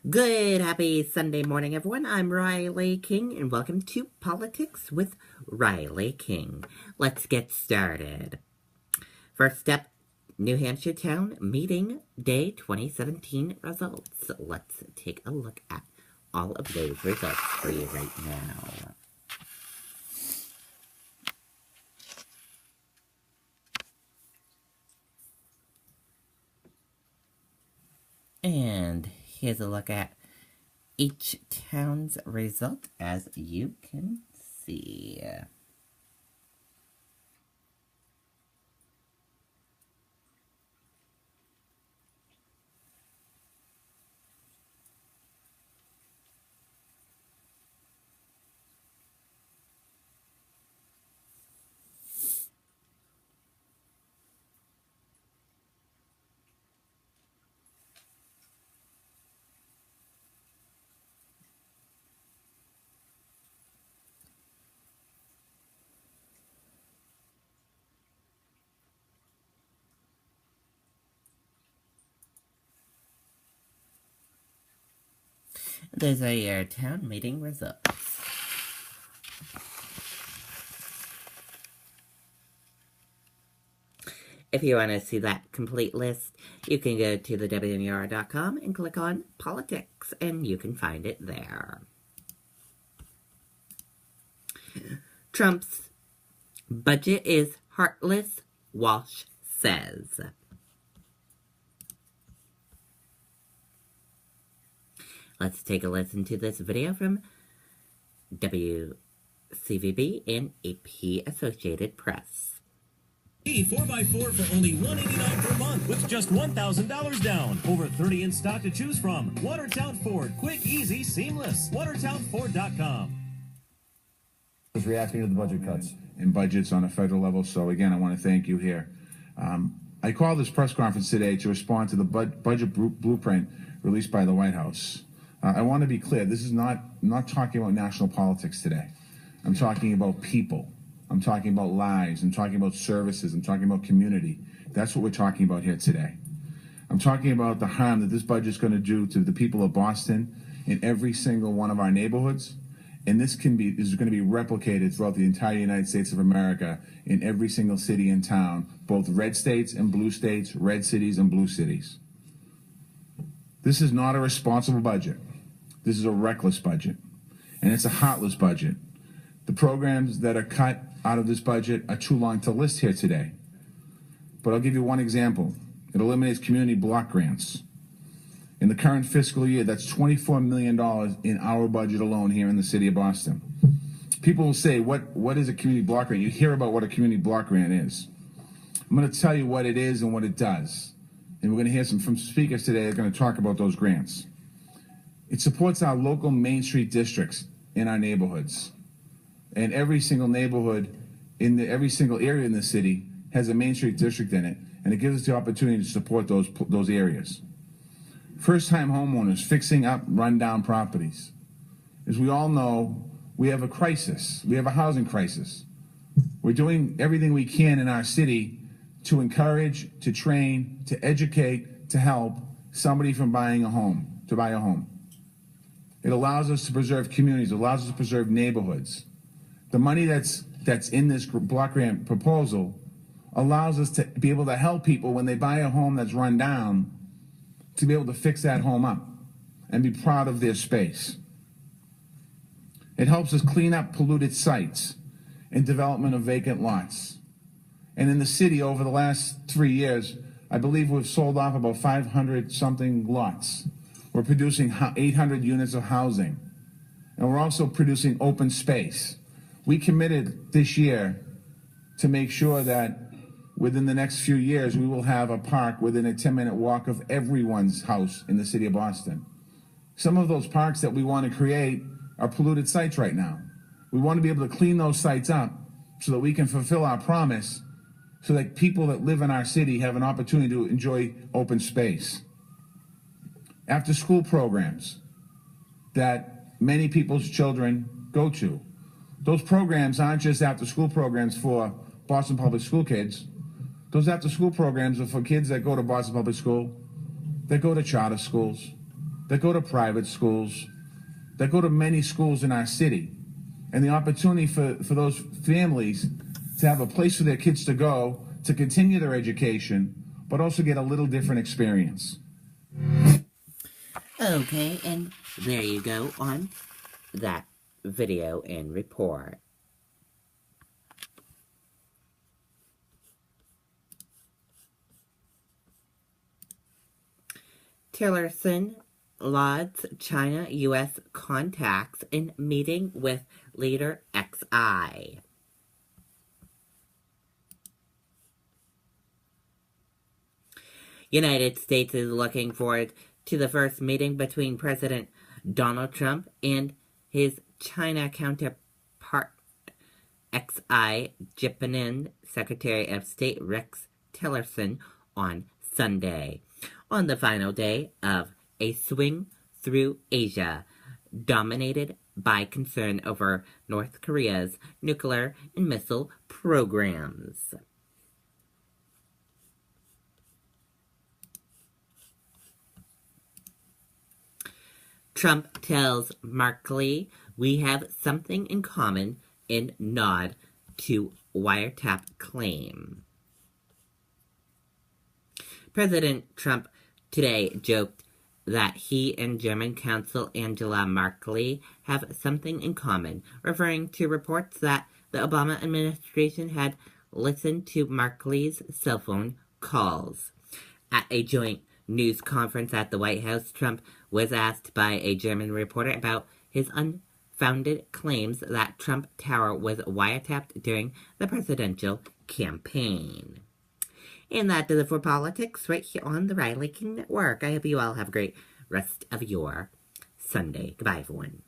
Good, happy Sunday morning, everyone. I'm Riley King, and welcome to Politics with Riley King. Let's get started. First up, New Hampshire Town Meeting Day 2017 results. Let's take a look at all of those results for you right now. And here's a look at each town's result, as you can see. Those are your town meeting results. If you want to see that complete list, you can go to the WNUR.com and click on Politics, and you can find it there. Trump's budget is heartless, Walsh says. Let's take a listen to this video from WCVB and AP Associated Press. 4x4 for only $189 per month with just $1,000 down. Over 30 in stock to choose from. Watertown Ford. Quick, easy, seamless. WatertownFord.com. Was reacting to the budget cuts. And budgets on a federal level. So again, I want to thank you here. I called this press conference today to respond to the budget blueprint released by the White House. I want to be clear. This is not talking about national politics today. I'm talking about people. I'm talking about lives. I'm talking about services. I'm talking about community. That's what we're talking about here today. I'm talking about the harm that this budget is going to do to the people of Boston in every single one of our neighborhoods. And this is going to be replicated throughout the entire United States of America in every single city and town, both red states and blue states, red cities and blue cities. This is not a responsible budget. This is a reckless budget. And it's a heartless budget. The programs that are cut out of this budget are too long to list here today. But I'll give you one example. It eliminates community block grants. In the current fiscal year, that's $24 million in our budget alone here in the city of Boston. People will say, what is a community block grant? You hear about what a community block grant is. I'm going to tell you what it is and what it does. And we're going to hear from speakers today that are going to talk about those grants. It supports our local Main Street districts in our neighborhoods. And every single neighborhood in every single area in the city has a Main Street district in it, and it gives us the opportunity to support those areas. First-time homeowners fixing up rundown properties. As we all know, we have a crisis. We have a housing crisis. We're doing everything we can in our city to encourage, to train, to educate, to help somebody from buying a home, to buy a home. It allows us to preserve communities. It allows us to preserve neighborhoods. The money that's in this block grant proposal allows us to be able to help people when they buy a home that's run down to be able to fix that home up and be proud of their space. It helps us clean up polluted sites and development of vacant lots. And in the city over the last 3 years, I believe we've sold off about 500 something lots. We're producing 800 units of housing. And we're also producing open space. We committed this year to make sure that within the next few years, we will have a park within a 10-minute walk of everyone's house in the city of Boston. Some of those parks that we want to create are polluted sites right now. We want to be able to clean those sites up so that we can fulfill our promise so that people that live in our city have an opportunity to enjoy open space. After school programs that many people's children go to. Those programs aren't just after school programs for Boston Public School kids. Those after school programs are for kids that go to Boston Public School, that go to charter schools, that go to private schools, that go to many schools in our city, and the opportunity for those families to have a place for their kids to go to continue their education, but also get a little different experience. Okay, and there you go on that video and report. Tillerson lauds China-U.S. contacts in meeting with leader XI. United States is looking forward to the first meeting between President Donald Trump and his China counterpart XI Japan Secretary of State Rex Tillerson on Sunday, on the final day of a swing through Asia, dominated by concern over North Korea's nuclear and missile programs. Trump tells Markley we have something in common in nod to wiretap claim. President Trump today joked that he and German counsel Angela Merkel have something in common, referring to reports that the Obama administration had listened to Merkel's cell phone calls. At a joint news conference at the White House, Trump was asked by a German reporter about his unfounded claims that Trump Tower was wiretapped during the presidential campaign. And that does it for politics right here on the Riley King Network. I hope you all have a great rest of your Sunday. Goodbye, everyone.